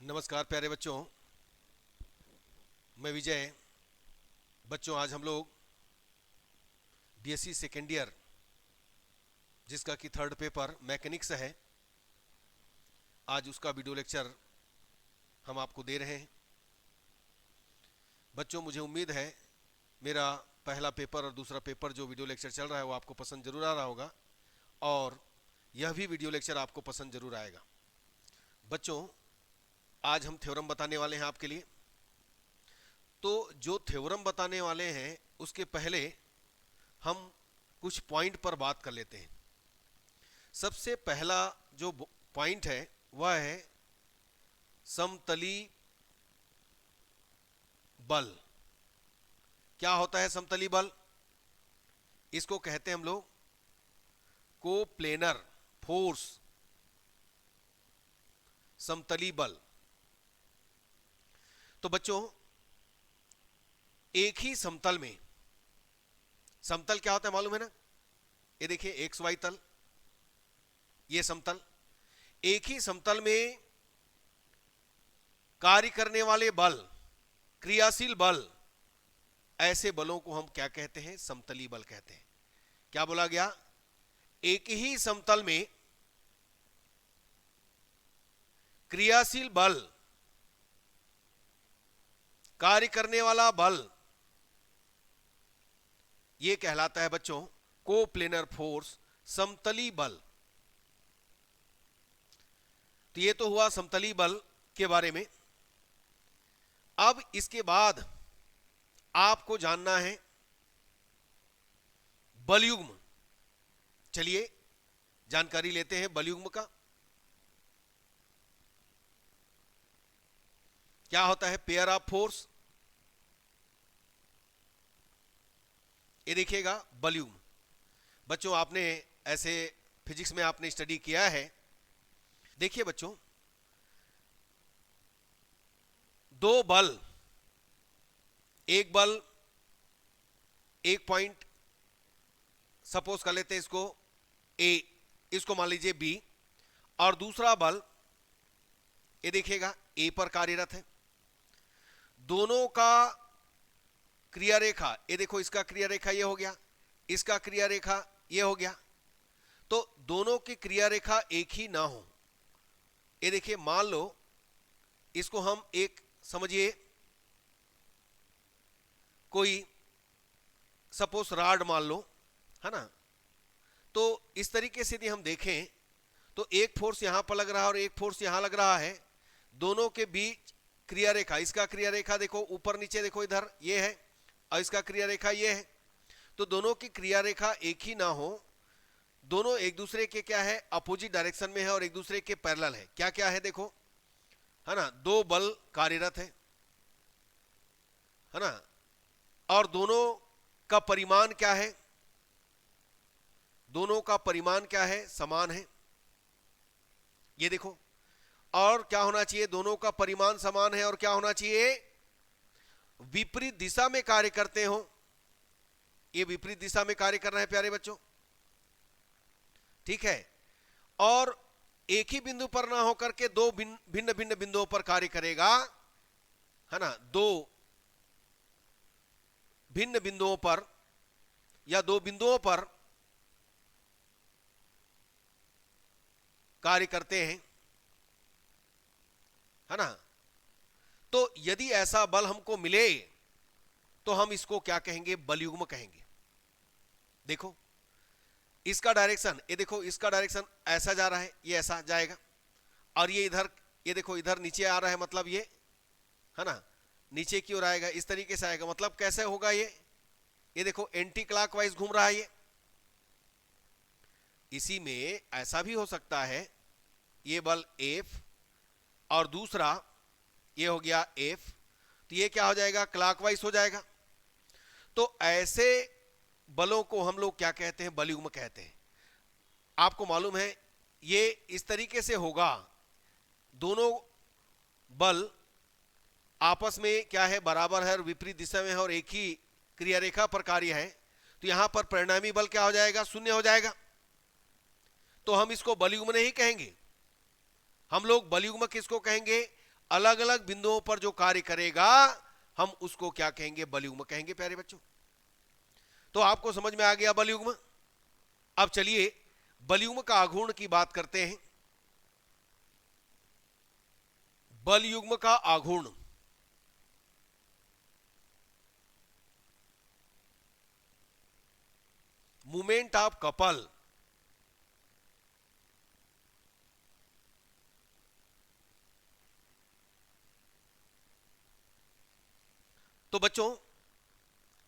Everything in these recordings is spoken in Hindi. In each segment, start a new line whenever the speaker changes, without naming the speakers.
नमस्कार प्यारे बच्चों, मैं विजय। बच्चों, आज हम लोग बीएससी सेकेंड ईयर, जिसका कि थर्ड पेपर मैकेनिक्स है, आज उसका वीडियो लेक्चर हम आपको दे रहे हैं। बच्चों, मुझे उम्मीद है मेरा पहला पेपर और दूसरा पेपर जो वीडियो लेक्चर चल रहा है वो आपको पसंद जरूर आ रहा होगा और यह भी वीडियो लेक्चर आपको पसंद जरूर आएगा। बच्चों, आज हम थ्योरम बताने वाले हैं आपके लिए। तो जो थ्योरम बताने वाले हैं उसके पहले हम कुछ पॉइंट पर बात कर लेते हैं। सबसे पहला जो पॉइंट है वह है समतली बल। क्या होता है समतली बल? इसको कहते हैं हम लोग कोप्लेनर फोर्स, समतली बल। तो बच्चों, एक ही समतल में, समतल क्या होता है मालूम है ना? ये देखिए, एक्स वाई तल, ये समतल। एक ही समतल में कार्य करने वाले बल, क्रियाशील बल, ऐसे बलों को हम क्या कहते हैं? समतली बल कहते हैं। क्या बोला गया? एक ही समतल में क्रियाशील बल, कार्य करने वाला बल, यह कहलाता है बच्चों कोप्लेनर फोर्स, समतली बल। तो ये तो हुआ समतली बल के बारे में। अब इसके बाद आपको जानना है बलयुग्म। चलिए जानकारी लेते हैं बलयुग्म का। क्या होता है पेयर ऑफ फोर्स? ये देखिएगा बलयुग्म। बच्चों, आपने ऐसे फिजिक्स में आपने स्टडी किया है। देखिए बच्चों, दो बल, एक बल, एक पॉइंट सपोज कर लेते हैं इसको ए, इसको मान लीजिए बी, और दूसरा बल ये देखिएगा ए पर कार्यरत है। दोनों का क्रिया रेखा, ये देखो, इसका क्रिया रेखा ये हो गया, इसका क्रिया रेखा ये हो गया। तो दोनों की क्रिया रेखा एक ही ना हो। ये देखिए, मान लो इसको हम एक समझिए कोई सपोज राड मान लो, है ना। तो इस तरीके से यदि हम देखें तो एक फोर्स यहां पर लग रहा है और एक फोर्स यहां लग रहा है। दोनों के बीच क्रिया रेखा, इसका क्रिया रेखा देखो ऊपर नीचे, देखो इधर ये है और इसका क्रिया रेखा ये है। तो दोनों की क्रिया रेखा एक ही ना हो, दोनों एक दूसरे के क्या है? अपोजिट डायरेक्शन में है और एक दूसरे के पैरेलल है। क्या क्या है देखो, है ना। दो बल कार्यरत है ना, और दोनों का परिमाण क्या है? दोनों का परिमाण क्या है? समान है। ये देखो, और क्या होना चाहिए? दोनों का परिमाण समान है और क्या होना चाहिए? विपरीत दिशा में कार्य करते हो। ये विपरीत दिशा में कार्य कर रहे हैं प्यारे बच्चों, ठीक है। और एक ही बिंदु पर ना होकर के दो भिन्न भिन्न बिंदुओं पर कार्य करेगा, है ना। दो भिन्न बिंदुओं पर या दो बिंदुओं पर कार्य करते हैं, है ना। तो यदि ऐसा बल हमको मिले तो हम इसको क्या कहेंगे? बलयुग्म कहेंगे। देखो इसका डायरेक्शन, ये देखो इसका डायरेक्शन ऐसा जा रहा है, ये ऐसा जाएगा, और ये इधर, ये देखो इधर नीचे आ रहा है, मतलब ये, है ना, नीचे की ओर आएगा, इस तरीके से आएगा। मतलब कैसे होगा ये देखो एंटी क्लॉकवाइज घूम रहा है ये। इसी में ऐसा भी हो सकता है, ये बल F और दूसरा ये हो गया F, तो ये क्या हो जाएगा? क्लॉकवाइज हो जाएगा। तो ऐसे बलों को हम लोग क्या कहते हैं? बलयुग्म कहते हैं। आपको मालूम है ये इस तरीके से होगा, दोनों बल आपस में क्या है? बराबर है और विपरीत दिशा में है और एक ही क्रिया रेखा पर कार्य है। तो यहां पर परिणामी बल क्या हो जाएगा? शून्य हो जाएगा। तो हम इसको बलयुग्म नहीं कहेंगे। हम लोग बलयुग्म किसको कहेंगे? अलग अलग बिंदुओं पर जो कार्य करेगा हम उसको क्या कहेंगे, बलयुग्म कहेंगे प्यारे बच्चों। तो आपको समझ में आ गया बलयुग्म। अब चलिए बलयुग्म का आघूर्ण की बात करते हैं। बलयुग्म का आघूर्ण, मूवमेंट ऑफ कपल, तो बच्चों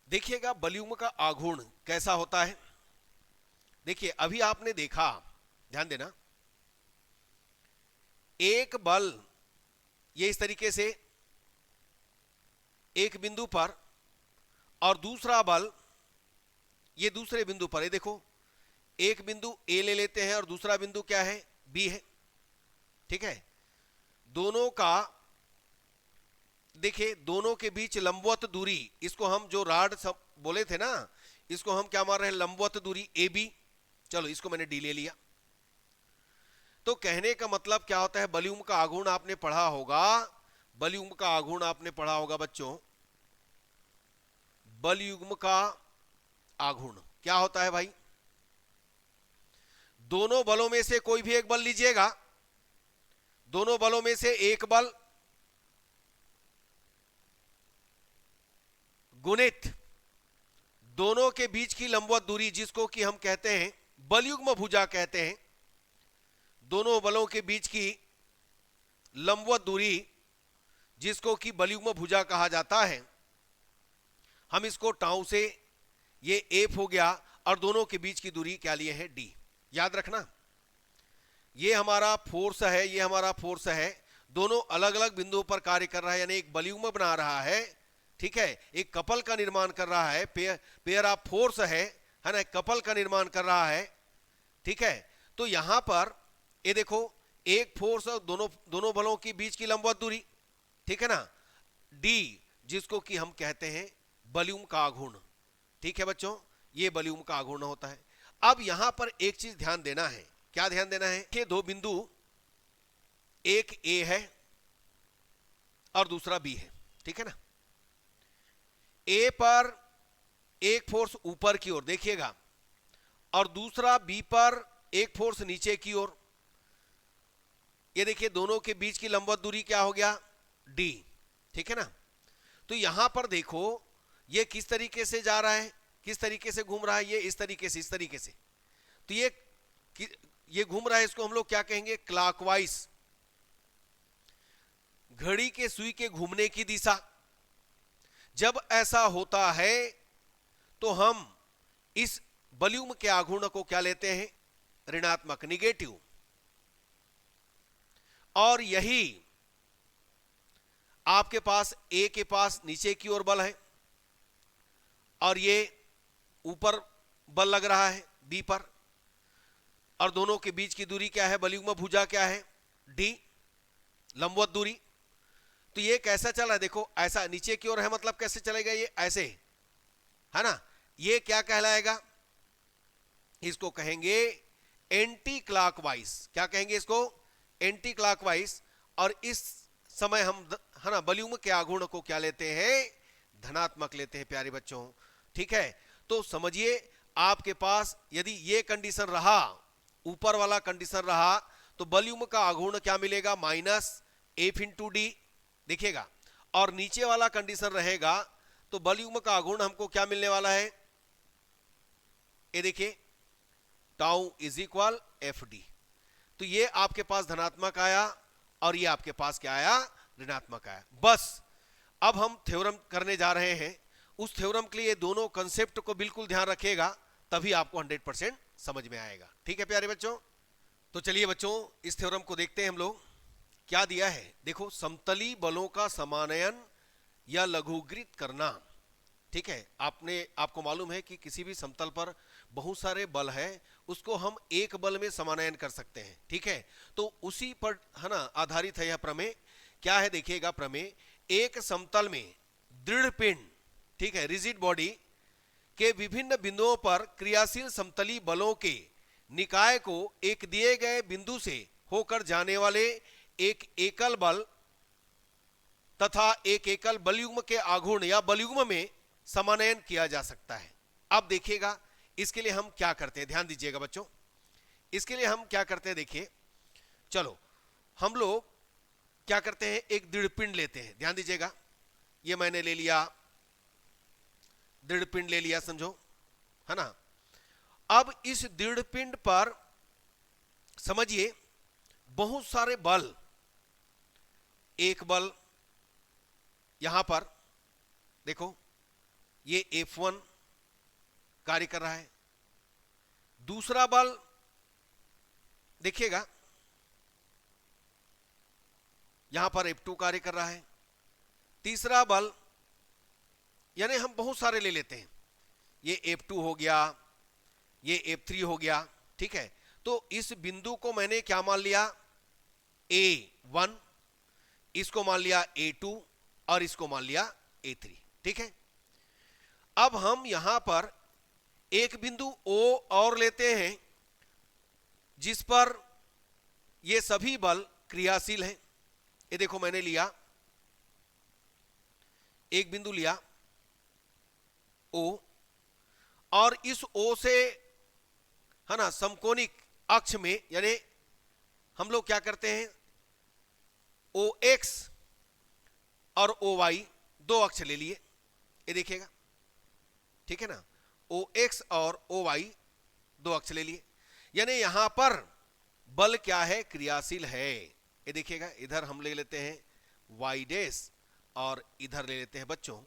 देखिएगा बलयुग्म का आघूर्ण कैसा होता है। देखिए अभी आपने देखा, ध्यान देना, एक बल ये इस तरीके से एक बिंदु पर और दूसरा बल ये दूसरे बिंदु पर, ये देखो एक बिंदु ए ले लेते हैं और दूसरा बिंदु क्या है, बी है, ठीक है। दोनों का देखिए दोनों के बीच लंबवत दूरी, इसको हम जो राड बोले थे ना, इसको हम क्या मान रहे हैं, लंबवत दूरी ए बी। चलो इसको मैंने डी ले लिया। तो कहने का मतलब क्या होता है, बलयुग्म का आघूर्ण आपने पढ़ा होगा, बलयुग्म का आघूर्ण आपने पढ़ा होगा बच्चों। बलयुग्म का आघूर्ण क्या होता है भाई, दोनों बलों में से कोई भी एक बल लीजिएगा, दोनों बलों में से एक बल गुणित दोनों के बीच की लंबवत दूरी, जिसको कि हम कहते हैं बलयुग्म भुजा कहते हैं। दोनों बलों के बीच की लंबवत दूरी जिसको कि बलयुग्म भुजा कहा जाता है, हम इसको टाउ से, ये एफ हो गया, और दोनों के बीच की दूरी क्या लिए है, डी। याद रखना ये हमारा फोर्स है, ये हमारा फोर्स है, दोनों अलग अलग बिंदुओं पर कार्य कर रहा है, यानी एक बलयुग्म बना रहा है, ठीक है, एक कपल का निर्माण कर रहा है, पेयर ऑफ फोर्स है ना, कपल का निर्माण कर रहा है, ठीक है। तो यहां पर ये देखो एक फोर्स और दोनों बलों के बीच की लंबवत दूरी, ठीक है ना, डी, जिसको कि हम कहते हैं बलयुग्म का आघूर्ण, ठीक है बच्चों, ये बलयुग्म का आघूर्ण होता है। अब यहां पर एक चीज ध्यान देना है, क्या ध्यान देना है कि दो बिंदु, एक ए है और दूसरा बी है, ठीक है ना। ए पर एक फोर्स ऊपर की ओर देखिएगा और दूसरा बी पर एक फोर्स नीचे की ओर। ये देखिए दोनों के बीच की लंबवत दूरी क्या हो गया, डी, ठीक है ना। तो यहां पर देखो ये किस तरीके से जा रहा है, किस तरीके से घूम रहा है, ये इस तरीके से, इस तरीके से। तो ये घूम रहा है, इसको हम लोग क्या कहेंगे, क्लॉकवाइज, घड़ी के सुई के घूमने की दिशा। जब ऐसा होता है तो हम इस बलयुग्म के आघूर्ण को क्या लेते हैं, ऋणात्मक, निगेटिव। और यही आपके पास ए के पास नीचे की ओर बल है और ये ऊपर बल लग रहा है बी पर, और दोनों के बीच की दूरी क्या है, बलयुग्म भुजा क्या है, डी, लंबवत दूरी। तो ये कैसा चला है, देखो ऐसा नीचे की ओर है, मतलब कैसे चलेगा, ये ऐसे है ना, ये क्या कहलाएगा, इसको कहेंगे एंटी क्लॉकवाइज। क्या कहेंगे इसको, एंटी क्लॉकवाइज। और इस समय हम है ना बलयुग्म के आघूर्ण को क्या लेते हैं, धनात्मक लेते हैं प्यारे बच्चों, ठीक है। तो समझिए आपके पास यदि ये कंडीशन रहा, ऊपर वाला कंडीशन रहा, तो बलयुग्म का आघूर्ण क्या मिलेगा, माइनस एफ इंटू डी, देखिएगा। और नीचे वाला कंडीशन रहेगा तो बलयुग्म का आघूर्ण हमको क्या मिलने वाला है, ये देखिए tau is equal F D. तो ये आपके पास धनात्मक आया और ये आपके पास क्या आया, ऋणात्मक आया। बस अब हम थ्योरम करने जा रहे हैं। उस थ्योरम के लिए दोनों कंसेप्ट को बिल्कुल ध्यान रखिएगा, तभी आपको 100% समझ में आएगा, ठीक है प्यारे बच्चों। तो चलिए बच्चों इस थ्योरम को देखते हैं हम लोग। क्या दिया है, देखो समतली बलों का समानयन या लघुगृत करना, ठीक है। आपको मालूम है कि किसी भी समतल पर बहुत सारे बल है, उसको हम एक बल में समानयन कर सकते हैं, ठीक है। तो उसी पर है ना आधारित है यह प्रमेय। क्या है देखिएगा प्रमेय, एक समतल में दृढ़ पिंड, ठीक है, रिजिड बॉडी के विभिन्न बिंदुओं पर क्रियाशील समतली बलों के निकाय को एक दिए गए बिंदु से होकर जाने वाले एक एकल बल तथा एक एकल बलयुग्म के आघूर्ण या बलयुग्म में समानयन किया जा सकता है। अब देखिएगा इसके लिए हम क्या करते हैं, ध्यान दीजिएगा बच्चों, इसके लिए हम क्या करते हैं, देखिए चलो हम लोग क्या करते हैं, एक दृढ़पिंड लेते हैं, ध्यान दीजिएगा, ये मैंने ले लिया, दृढ़पिंड ले लिया, समझो, है ना। अब इस दृढ़पिंड पर समझिए बहुत सारे बल, एक बल यहां पर देखो ये F1 कार्य कर रहा है, दूसरा बल देखिएगा यहां पर F2 कार्य कर रहा है, तीसरा बल, यानी हम बहुत सारे ले लेते हैं, ये F2 हो गया, ये F3 हो गया, ठीक है। तो इस बिंदु को मैंने क्या मान लिया, A1, इसको मान लिया A2 और इसको मान लिया A3, ठीक है। अब हम यहां पर एक बिंदु O और लेते हैं जिस पर ये सभी बल क्रियाशील हैं। ये देखो मैंने लिया, एक बिंदु लिया O, और इस O से, है ना, समकोणिक अक्ष में, यानी हम लोग क्या करते हैं, OX और OY दो अक्ष ले लिए, ये देखिएगा, ठीक है ना, OX और OY दो अक्ष ले लिए, यानी यहां पर बल क्या है, क्रियाशील है। ये देखिएगा इधर हम ले लेते हैं Y डैश और इधर ले लेते हैं बच्चों,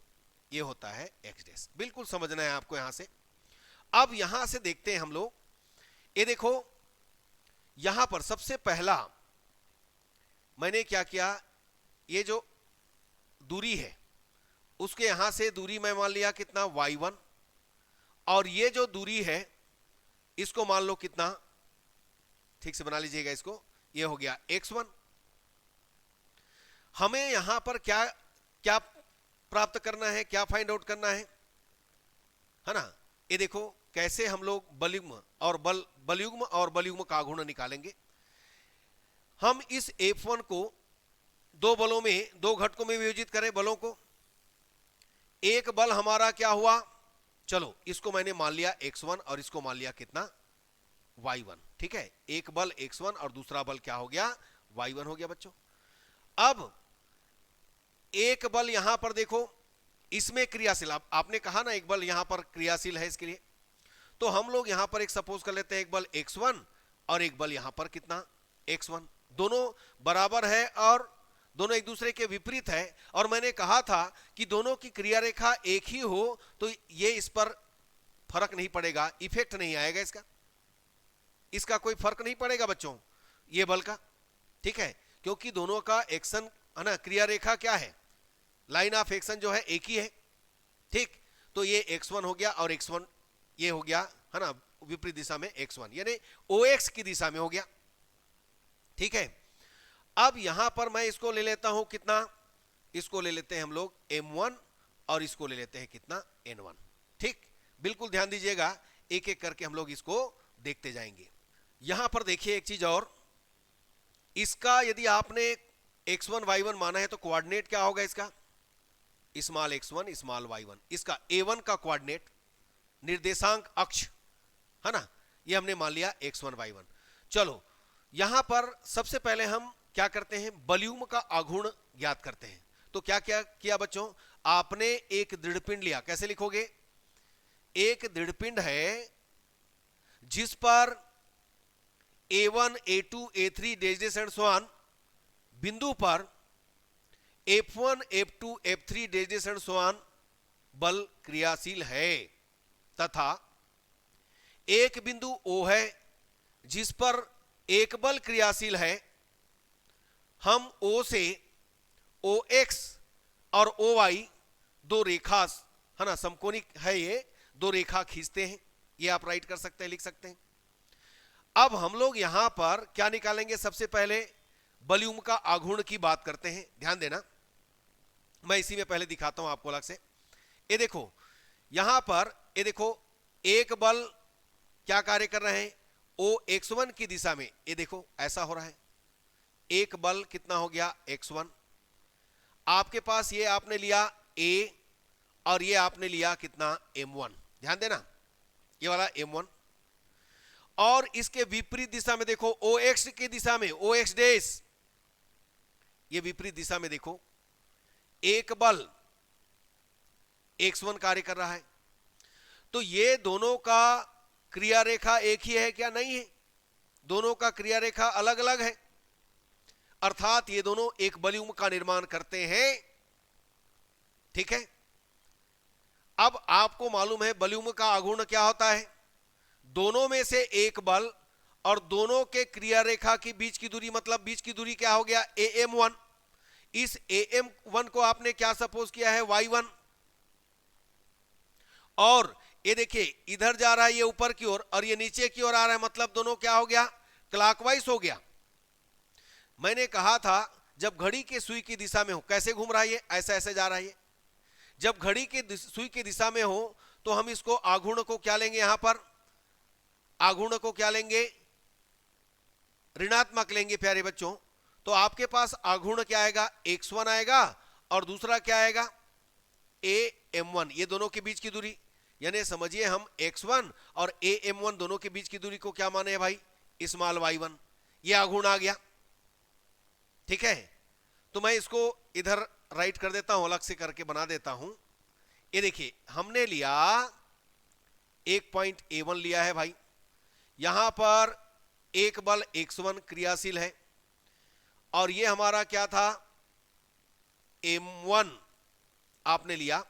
ये होता है X डैश। बिल्कुल समझना है आपको यहां से। अब यहां से देखते हैं हम लोग, ये देखो यहां पर सबसे पहला मैंने क्या किया, ये जो दूरी है उसके यहां से दूरी मैं मान लिया कितना, Y1, और ये जो दूरी है इसको मान लो कितना, ठीक से बना लीजिएगा इसको, ये हो गया X1। हमें यहां पर क्या क्या प्राप्त करना है, क्या फाइंड आउट करना है ना। ये देखो कैसे हम लोग बलयुग्म और बलयुग्म का आघूर्ण निकालेंगे। हम इस F1 को दो बलों में, दो घटकों में विभाजित करें बलों को। एक बल हमारा क्या हुआ, चलो इसको मैंने मान लिया X1 और इसको मान लिया कितना, Y1, ठीक है। एक बल X1 और दूसरा बल क्या हो गया, Y1 हो गया बच्चों। अब एक बल यहां पर देखो, इसमें क्रियाशील, आपने कहा ना एक बल यहां पर क्रियाशील है, इसके लिए तो हम लोग यहां पर एक सपोज कर लेते हैं, एक बल X1 और एक बल यहां पर कितना, X1, दोनों बराबर है और दोनों एक दूसरे के विपरीत है। और मैंने कहा था कि दोनों की क्रिया रेखा एक ही हो तो ये इस पर फर्क नहीं पड़ेगा, इफेक्ट नहीं आएगा, इसका कोई फर्क नहीं पड़ेगा बच्चों, ये बल का, ठीक है, क्योंकि दोनों का एक्शन, है ना, क्रिया रेखा क्या है, लाइन ऑफ एक्शन जो है एक ही है, ठीक। तो ये X1 हो गया और X1 ये हो गया, है ना, विपरीत दिशा में X1, यानी OX की दिशा में हो गया, ठीक है। अब यहां पर मैं इसको ले लेता हूं कितना, इसको ले लेते हैं हम लोग M1 और इसको ले लेते हैं कितना, N1, ठीक। बिल्कुल ध्यान दीजिएगा, एक एक करके हम लोग इसको देखते जाएंगे। यहां पर देखिए एक चीज और, इसका यदि आपने X1 Y1 माना है तो कोऑर्डिनेट क्या होगा इसका, स्मॉल x1 स्मॉल y1, इसका A1 का कोऑर्डिनेट, निर्देशांक अक्ष, है ना, ये हमने मान लिया x1 y1। चलो यहां पर सबसे पहले हम क्या करते हैं, बलयुग्म का आघूर्ण ज्ञात करते हैं। तो क्या क्या किया बच्चों, आपने एक दृढ़पिंड लिया, कैसे लिखोगे, एक दृढ़पिंड है जिस पर A1 A2 A3 dash and so on बिंदु पर F1 F2 F3 dash and so on बल क्रियाशील है, तथा एक बिंदु O है जिस पर एक बल क्रियाशील है। हम O से OX और OY दो रेखा, है ना, समकोणिक है, ये दो रेखा खींचते हैं, ये आप राइट कर सकते हैं, लिख सकते हैं। अब हम लोग यहां पर क्या निकालेंगे, सबसे पहले बलयुग्म का आघूर्ण की बात करते हैं, ध्यान देना, मैं इसी में पहले दिखाता हूं आपको अलग से। ये देखो यहां पर, ये देखो एक बल क्या कार्य कर रहे हैं, OX1 की दिशा में, ये देखो ऐसा हो रहा है, एक बल कितना हो गया X1। आपके पास ये आपने लिया A और ये आपने लिया कितना M1, ध्यान देना ये वाला M1, और इसके विपरीत दिशा में देखो OX की दिशा में OX डैश, ये विपरीत दिशा में देखो एक बल X1 कार्य कर रहा है। तो ये दोनों का क्रिया रेखा एक ही है क्या? नहीं है, दोनों का क्रिया रेखा अलग अलग है, अर्थात ये दोनों एक बलयुग्म का निर्माण करते हैं। ठीक है, अब आपको मालूम है बलयुग्म का आघूर्ण क्या होता है, दोनों में से एक बल और दोनों के क्रिया रेखा के बीच की दूरी, मतलब बीच की दूरी क्या हो गया AM1। इस AM1 को आपने क्या सपोज किया है Y1, और ये देखिए इधर जा रहा है ये ऊपर की ओर और ये नीचे की ओर आ रहा है, मतलब दोनों क्या हो गया क्लॉकवाइज हो गया। मैंने कहा था जब घड़ी के सुई की दिशा में हो, कैसे घूम रहा है ये, ऐसा ऐसे जा रहा है ये, जब घड़ी के सुई की दिशा में हो तो हम इसको आघूर्ण को क्या लेंगे, यहां पर आघूर्ण को क्या लेंगे, ऋणात्मक लेंगे प्यारे बच्चों। तो आपके पास आघूर्ण क्या आएगा X1 आएगा और दूसरा क्या आएगा AM1, ये दोनों के बीच की दूरी, यानी समझिए हम X1 और AM1 दोनों के बीच की दूरी को क्या माने भाई स्मॉल y1, ये आघूर्ण आ गया। ठीक है, तो मैं इसको इधर राइट कर देता हूं, अलग से करके बना देता हूं। ये देखिए हमने लिया एक पॉइंट A1 लिया है भाई, यहां पर एक बल X1 क्रियाशील है और ये हमारा क्या था M1 आपने लिया,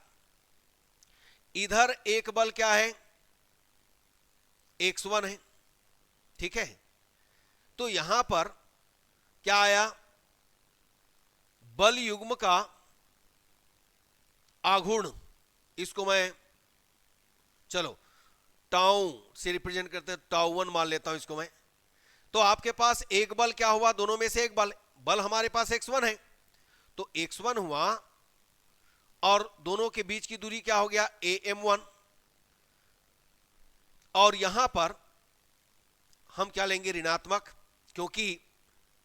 इधर एक बल क्या है X1 है। ठीक है, तो यहां पर क्या आया, बल युग्म का आघूर्ण, इसको मैं चलो टाउ से रिप्रेजेंट करते हैं, टाउ1 मान लेता हूं इसको मैं। तो आपके पास एक बल क्या हुआ, दोनों में से एक बल हमारे पास X1 है, तो X1 हुआ और दोनों के बीच की दूरी क्या हो गया AM1, और यहां पर हम क्या लेंगे ऋणात्मक, क्योंकि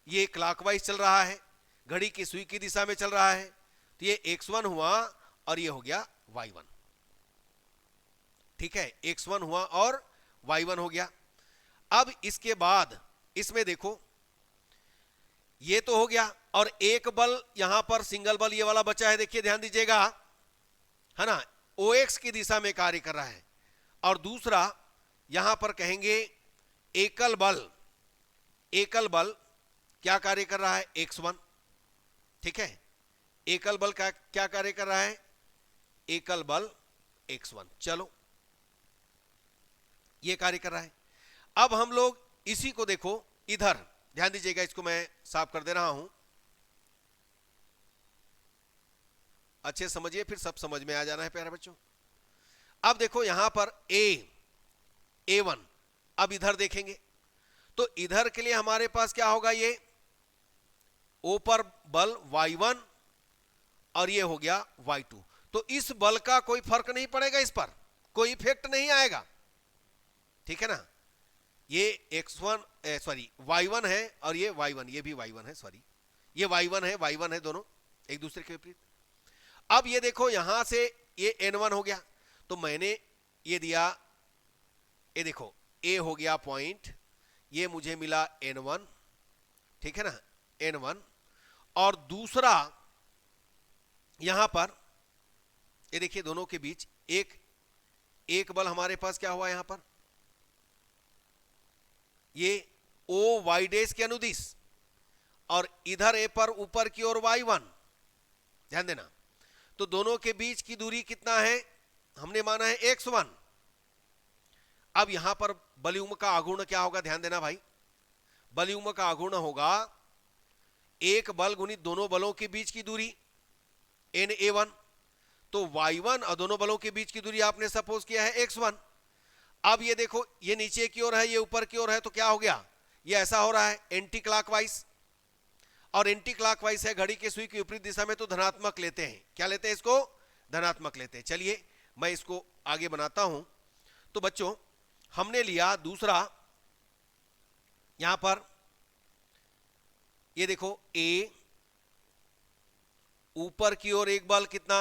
ये क्लॉकवाइज चल रहा है, घड़ी की सुई की दिशा में चल रहा है, तो ये X1 हुआ और ये हो गया Y1। ठीक है, X1 हुआ और Y1 हो गया। अब इसके बाद इसमें देखो ये तो हो गया, और एक बल यहां पर सिंगल बल ये वाला बचा है, देखिए ध्यान दीजिएगा, है ना, OX की दिशा में कार्य कर रहा है, और दूसरा यहां पर कहेंगे एकल बल क्या कार्य कर रहा है X1। ठीक है, एकल बल का क्या कार्य कर रहा है, एकल बल X1, चलो ये कार्य कर रहा है। अब हम लोग इसी को देखो इधर, ध्यान दीजिएगा, इसको मैं साफ कर दे रहा हूं, अच्छे समझिए फिर सब समझ में आ जाना है प्यारे बच्चों। अब देखो यहां पर A1, अब इधर देखेंगे तो इधर के लिए हमारे पास क्या होगा, ये O पर बल Y1 और ये हो गया Y2, तो इस बल का कोई फर्क नहीं पड़ेगा, इस पर कोई इफेक्ट नहीं आएगा। ठीक है ना, ये X1 सॉरी Y1 है और ये Y1, ये भी Y1 है, सॉरी ये Y1 है, दोनों एक दूसरे के विपरीत। अब ये देखो यहां से ये N1 हो गया, तो मैंने ये दिया, ये देखो A हो गया पॉइंट, ये मुझे मिला N1, ठीक है ना N1, और दूसरा यहां पर ये देखिए दोनों के बीच एक बल हमारे पास क्या हुआ यहां पर, ये OY डैश के अनुदिश, और इधर A पर ऊपर की ओर Y1, ध्यान देना, तो दोनों के बीच की दूरी कितना है, हमने माना है X1। अब यहां पर बलयुग्म का आघूर्ण क्या होगा, ध्यान देना भाई, बलयुग्म का आघूर्ण होगा एक बल गुणित दोनों बलों के बीच की दूरी NA1, तो Y1 और दोनों बलों के बीच की दूरी आपने सपोज किया है X1। अब ये देखो ये नीचे की ओर है, ये ऊपर की ओर है, तो क्या हो गया, ये ऐसा हो रहा है एंटी क्लॉकवाइज, और एंटी क्लॉकवाइज है घड़ी के सुई की विपरीत दिशा में, तो धनात्मक लेते हैं, क्या लेते हैं इसको, धनात्मक लेते हैं। चलिए मैं इसको आगे बनाता हूं। तो बच्चों हमने लिया दूसरा, यहां पर ये देखो A ऊपर की ओर एक बल कितना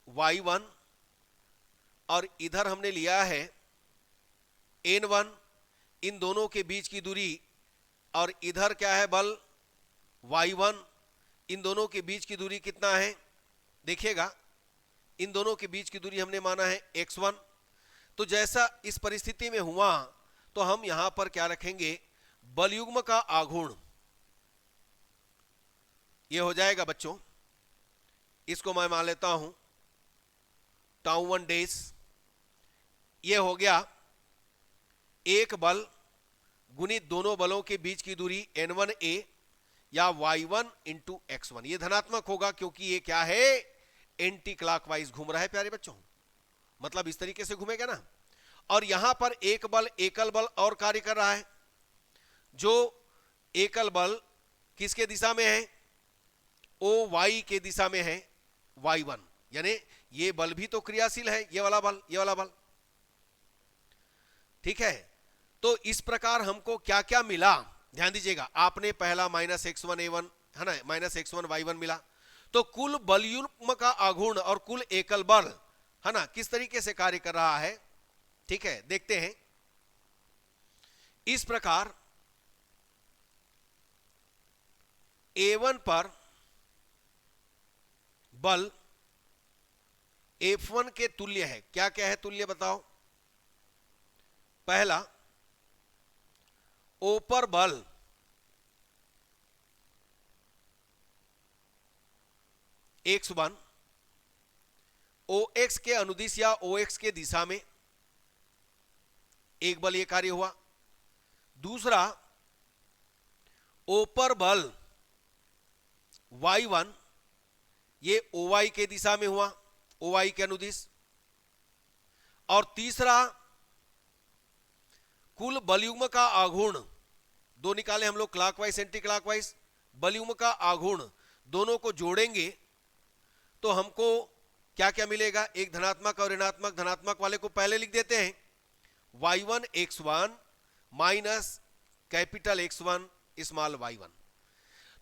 y1, और इधर हमने लिया है n1, इन दोनों के बीच की दूरी, और इधर क्या है बल y1, इन दोनों के बीच की दूरी कितना है, देखिएगा इन दोनों के बीच की दूरी हमने माना है x1। तो जैसा इस परिस्थिति में हुआ तो हम यहां पर क्या रखेंगे, बलयुग्म का आघूर्ण, ये हो जाएगा बच्चों, इसको मैं मान लेता हूं τ1 डेज, ये हो गया एक बल गुणित दोनों बलों के बीच की दूरी n1a या y1 इंटू x1। ये धनात्मक होगा क्योंकि ये क्या है, एंटी क्लॉकवाइज घूम रहा है प्यारे बच्चों, मतलब इस तरीके से घूमेगा ना। और यहां पर एक बल, एकल बल और कार्य कर रहा है, जो एकल बल किसके दिशा में है, ओ वाई के दिशा में है, y1, यानी ये बल भी तो क्रियाशील है, ये वाला बल, ये वाला बल, ठीक है। तो इस प्रकार हमको क्या क्या मिला, ध्यान दीजिएगा, आपने पहला -x1a1 है ना, -x1y1 मिला, तो कुल बलयुग्म का आघूर्ण और कुल एकल बल है ना किस तरीके से कार्य कर रहा है, ठीक है, देखते हैं। इस प्रकार A1 पर बल F1 के तुल्य है, क्या क्या है तुल्य बताओ। पहला, O पर बल x1 OX के अनुदिश या OX के दिशा में एक बल, ये कार्य हुआ। दूसरा, O पर बल y1, ये OY के दिशा में हुआ, OY के अनुदिश। और तीसरा, कुल बलयुग्म का आघूर्ण, दो निकाले हम लोग, क्लॉकवाइज एंटी क्लॉकवाइज, बलयुग्म का आघूर्ण दोनों को जोड़ेंगे तो हमको क्या क्या मिलेगा, एक धनात्मक और ऋणात्मक। धनात्मक वाले को पहले लिख देते हैं, y1 x1 minus capital x1 small y1।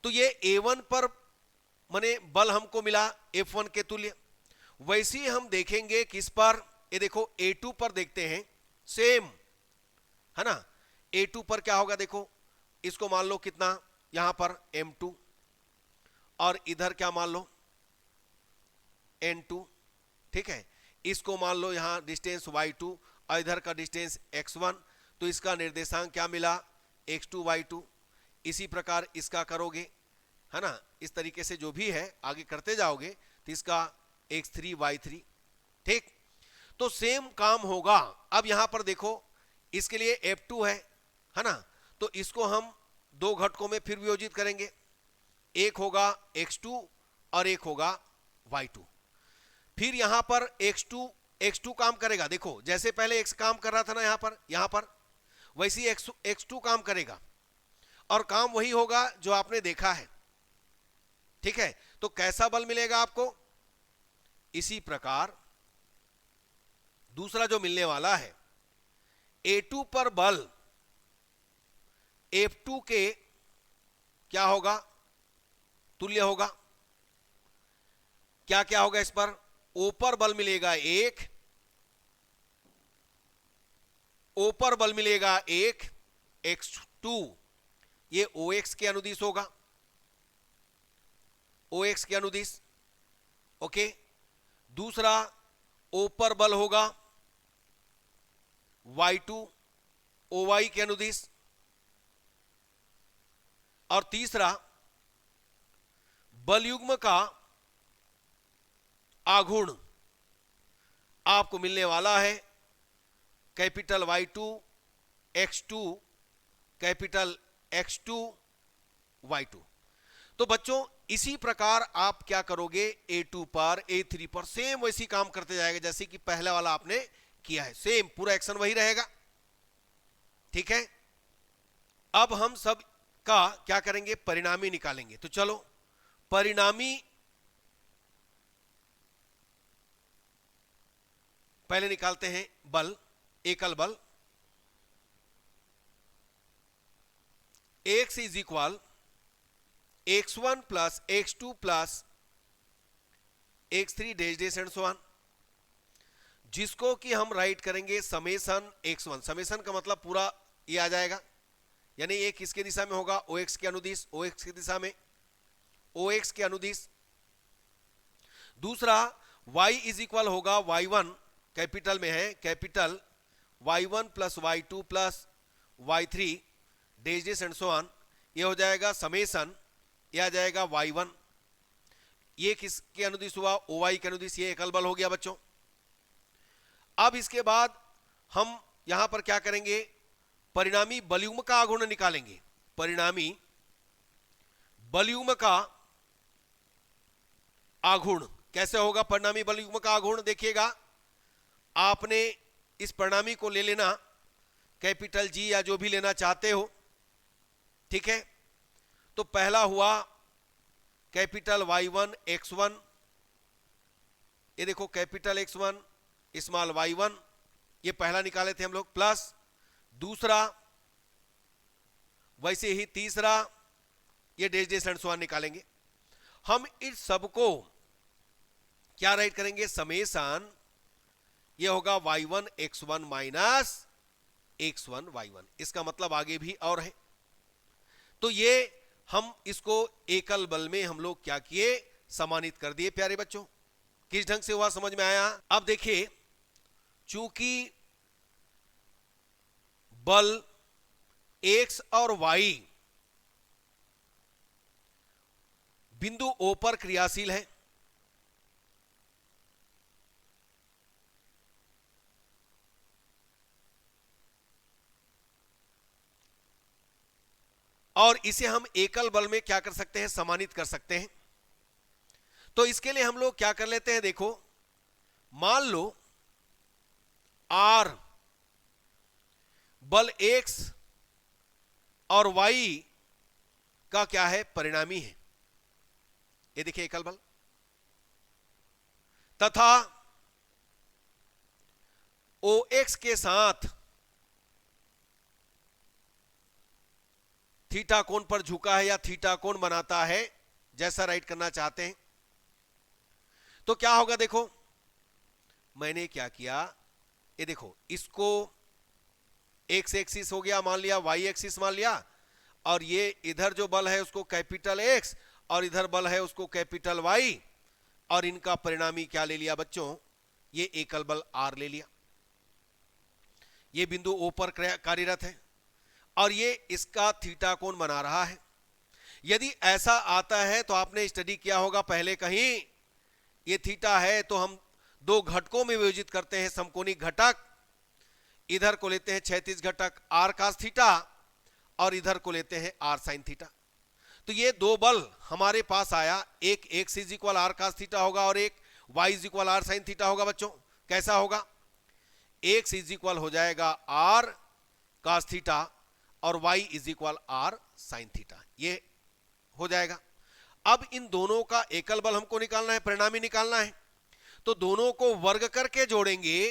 तो ये A1 पर माने बल हमको मिला F1 के तुल्य। वैसे ही हम देखेंगे किस पर, ये देखो A2 पर देखते हैं, सेम है ना। A2 पर क्या होगा, देखो इसको मान लो कितना, यहां पर M2, और इधर क्या मान लो N2, ठीक है। इसको मान लो यहां डिस्टेंस y2 और इधर का डिस्टेंस x1, तो इसका निर्देशांक क्या मिला, x2 y2। इसी प्रकार इसका करोगे है ना, इस तरीके से जो भी है आगे करते जाओगे तो इसका x3 y3, ठीक। तो सेम काम होगा। अब यहां पर देखो इसके लिए F2 है ना, तो इसको हम दो घटकों में फिर वियोजित करेंगे, एक होगा x2 और एक होगा y2। फिर यहां पर x2 काम करेगा, देखो जैसे पहले x काम कर रहा था ना यहां पर वैसे ही x2 काम करेगा, और काम वही होगा जो आपने देखा है, ठीक है। तो कैसा बल मिलेगा आपको, इसी प्रकार दूसरा जो मिलने वाला है, A2 पर बल F2 के क्या होगा, तुल्य होगा। क्या क्या होगा इस पर, O पर बल मिलेगा एक, O पर बल मिलेगा एक, x2 ये OX के अनुदिश होगा, OX के अनुदिश, ओके। दूसरा, O पर बल होगा y2 OY के अनुदिश, और तीसरा, बलयुग्म का आघूर्ण आपको मिलने वाला है capital y2 x2 capital x2 y2। तो बच्चों इसी प्रकार आप क्या करोगे, A2 पर A3 पर सेम वैसी काम करते जाएगा जैसे कि पहला वाला आपने किया है, सेम पूरा एक्शन वही रहेगा, ठीक है। अब हम सब का क्या करेंगे, परिणामी निकालेंगे। तो चलो परिणामी पहले निकालते हैं, बल, एकल बल x is equal x1 plus x2 plus x3 dash dash and so on, जिसको कि हम राइट करेंगे समेसन x1। समेसन का मतलब पूरा ये आ जाएगा, यानी ये किसके दिशा में होगा, OX के अनुदिश, OX की दिशा में, OX के अनुदिश। दूसरा y इज इक्वल होगा y1, कैपिटल में है, capital y1 plus y2 plus y3 dash dash and so on, ये हो जाएगा समेसन, ये आ जाएगा y1। ये किसके अनुदिश हुआ, OY के अनुदिश, ये एकल बल हो गया बच्चों। अब इसके बाद हम यहां पर क्या करेंगे, परिणामी बलयुग्म का आघूर्ण निकालेंगे। परिणामी बलयुग्म का आघूर्ण कैसे होगा, परिणामी बलयुग्म का आघूर्ण देखिएगा, आपने इस परिणामी को ले लेना कैपिटल जी या जो भी लेना चाहते हो, ठीक है। तो पहला हुआ कैपिटल y1 x1, ये देखो कैपिटल x1 स्मॉल y1, ये पहला निकाले थे हम लोग, प्लस दूसरा वैसे ही तीसरा ये dash dash and so on निकालेंगे। हम इस सबको क्या राइट करेंगे, समेसन, ये होगा y1 x1 minus x1 y1, इसका मतलब आगे भी और है। तो ये हम इसको एकल बल में हम लोग क्या किए, समानित कर दिए प्यारे बच्चों। किस ढंग से हुआ समझ में आया। अब देखिए, चूंकि बल x और y बिंदु O पर क्रियाशील है, और इसे हम एकल बल में क्या कर सकते हैं, समानित कर सकते हैं। तो इसके लिए हम लोग क्या कर लेते हैं, देखो मान लो R बल x और y का क्या है, परिणामी है, ये देखिए एकल बल, तथा OX के साथ थीटा कोण पर झुका है या थीटा कोण बनाता है, जैसा राइट करना चाहते हैं। तो क्या होगा, देखो मैंने क्या किया, ये देखो इसको x एक्सिस हो गया मान लिया, y एक्सिस मान लिया, और ये इधर जो बल है उसको कैपिटल x और इधर बल है उसको कैपिटल y, और इनका परिणामी क्या ले लिया बच्चों, ये एकल बल R ले लिया। ये बिंदु O पर कार्यरत है और ये इसका थीटा कोण बना रहा है। यदि ऐसा आता है तो आपने स्टडी किया होगा पहले कहीं, ये थीटा है तो हम दो घटकों में विभाजित करते हैं, समकोणी घटक, इधर को लेते हैं क्षैतिज घटक r cos थीटा और इधर को लेते हैं r sin थीटा। तो ये दो बल हमारे पास आया, एक x is equal r cos theta होगा और एक y is equal r sin theta होगा। बच्चों कैसा होगा, x इज इक्वल हो जाएगा r cos थीटा और y is equal r sin theta, ये हो जाएगा। अब इन दोनों का एकल बल हमको निकालना है, परिणामी निकालना है, तो दोनों को वर्ग करके जोड़ेंगे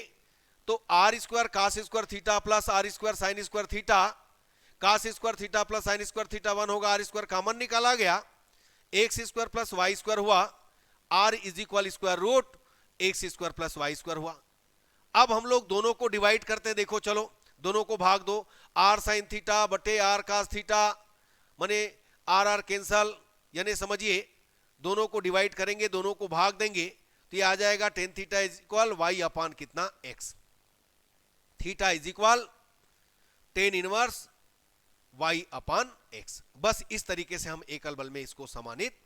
तो R square cos square theta plus R square sine square theta, cos square theta plus sine square theta 1 होगा, आर स्क्वायर कॉमन निकाला गया, X square plus Y square हुआ, R is equal square root X square plus Y square हुआ। अब हम लोग दोनों को डिवाइड करते हैं, देखो चलो दोनों को भाग दो, आर साइन थीटा बटे आर कास थीटा माने आर आर कैंसल, यानी समझिए दोनों को डिवाइड करेंगे, दोनों को भाग देंगे तो ये आ जाएगा tan theta is equal Y upon कितना X, theta is equal tan inverse Y upon X. बस इस तरीके से हम एकल बल में इसको समानित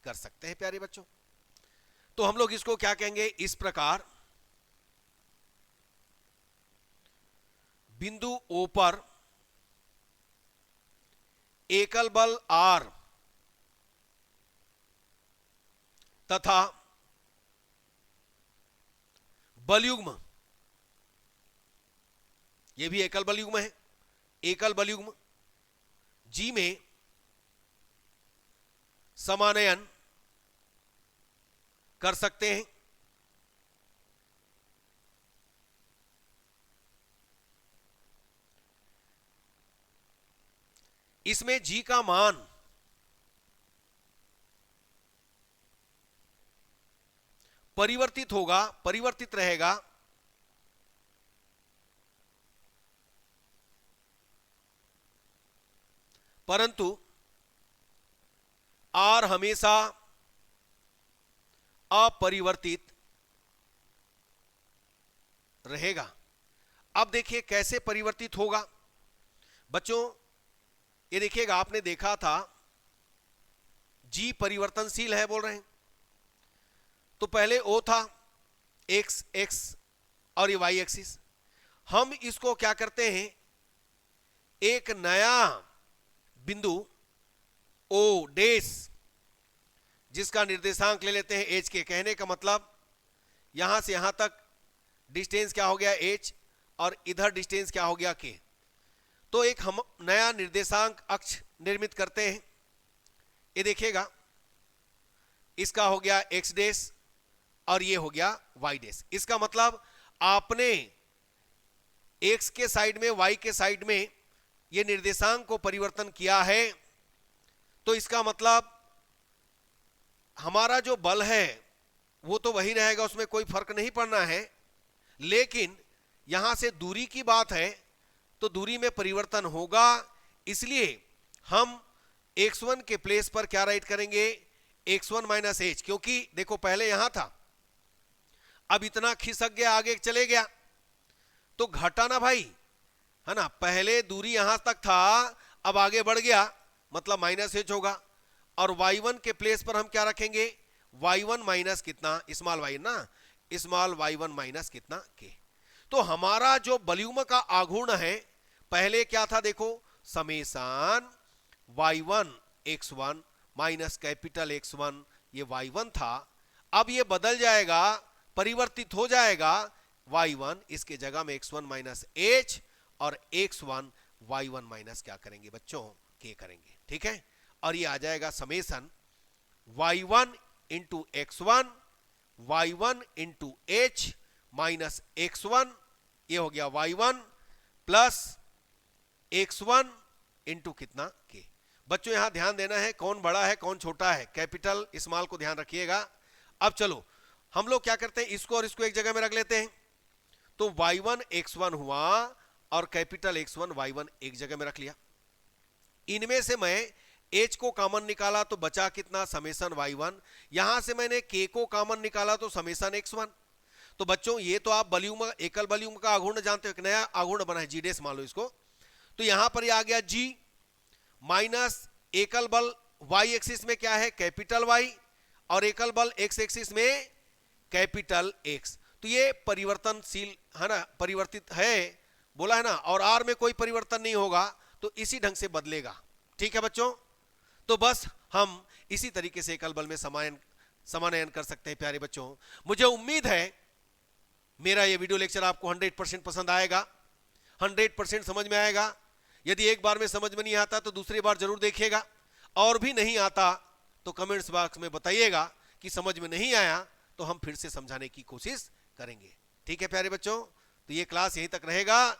कर सकते हैं प्यारे बच्चों। तो हम लोग इसको क्या कहेंगे, इस प्रकार बिंदु O पर एकल बल R तथा बलयुग्म, यह भी एकल बलयुग्म है, एकल बलयुग्म G में समानयन कर सकते हैं। इसमें G का मान परिवर्तित होगा, परिवर्तित रहेगा, परंतु R हमेशा अपरिवर्तित रहेगा। अब देखिए कैसे परिवर्तित होगा बच्चों, ये देखिएगा, आपने देखा था G परिवर्तनशील है बोल रहे हैं, तो पहले O था x और ये y एक्सिस, हम इसको क्या करते हैं, एक नया बिंदु O डेस जिसका निर्देशांक ले लेते हैं h के। कहने का मतलब यहां से यहां तक डिस्टेंस क्या हो गया h और इधर डिस्टेंस क्या हो गया k। तो एक हम नया निर्देशांक अक्ष निर्मित करते हैं। ये देखिएगा, इसका हो गया x डेस और ये हो गया y डेस। इसका मतलब आपने x के साइड में y के साइड में ये निर्देशांक को परिवर्तन किया है, तो इसका मतलब हमारा जो बल है वो तो वही रहेगा, उसमें कोई फर्क नहीं पड़ना है, लेकिन यहां से दूरी की बात है तो दूरी में परिवर्तन होगा। इसलिए हम x1 के प्लेस पर क्या राइट करेंगे, x1 माइनस h, क्योंकि देखो पहले यहां था, अब इतना खिसक गया, आगे चले गया तो घटा ना भाई, है ना। पहले दूरी यहां तक था, अब आगे बढ़ गया, मतलब माइनस h होगा। और y1 के प्लेस पर हम क्या रखेंगे, y1 माइनस कितना, स्मॉल y ना, स्मॉल y1 माइनस कितना k। तो हमारा जो वॉल्यूम का आघूर्ण है पहले क्या था, देखो summation y1 x1 minus capital x1, ये y1 था, अब ये बदल जाएगा, परिवर्तित हो जाएगा, y1 इसके जगह में x1 माइनस h और x1 y1 माइनस क्या करेंगे बच्चों, k करेंगे, ठीक है। और ये आ जाएगा summation y1 into x1 y1 into h minus x1, ये हो गया y1 प्लस x1 इंटू कितना k। बच्चों यहां ध्यान देना है कौन बड़ा है कौन छोटा है, कैपिटल स्मॉल को ध्यान रखिएगा। अब चलो हम लोग क्या करते हैं, इसको और इसको एक जगह में रख लेते हैं, तो y1 x1 हुआ और कैपिटल x1 y1 एक जगह में रख लिया। इनमें से मैं h को कॉमन निकाला तो बचा कितना, समेशन y1, यहां से मैंने k को कॉमन निकाला तो समेशन x1। तो बच्चों ये तो आप वॉल्यूम, एकल वॉल्यूम का आघूर्ण जानते हो, एक नया आघूर्ण बना है g डेस मान लो इसको, तो यहां पर आ गया g माइनस एकल बल y एक्सिस में क्या है, कैपिटल Y, और एकल बल x एक्सिस में कैपिटल X। तो ये परिवर्तनशील है ना, परिवर्तित है बोला है ना, और R में कोई परिवर्तन नहीं होगा, तो इसी ढंग से बदलेगा, ठीक है बच्चों। तो बस हम इसी तरीके से एकल बल में समानयन कर सकते हैं प्यारे बच्चों। मुझे उम्मीद है मेरा ये वीडियो लेक्चर आपको 100% पसंद आएगा, 100% समझ में आएगा। यदि एक बार में समझ में नहीं आता तो दूसरी बार जरूर देखिएगा, और भी नहीं आता तो कमेंट्स बॉक्स में बताइएगा कि समझ में नहीं आया, तो हम फिर से समझाने की कोशिश करेंगे, ठीक है प्यारे बच्चों। तो ये क्लास यहीं तक रहेगा,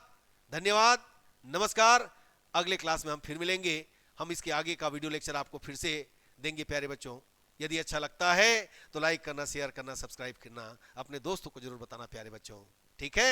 धन्यवाद, नमस्कार। अगले क्लास में हम फिर मिलेंगे, हम इसके आगे का वीडियो लेक्चर आपको फिर से देंगे प्यारे बच्चों। यदि अच्छा लगता है तो लाइक करना, शेयर करना, सब्सक्राइब करना, अपने दोस्तों को जरूर बताना प्यारे बच्चों, ठीक है।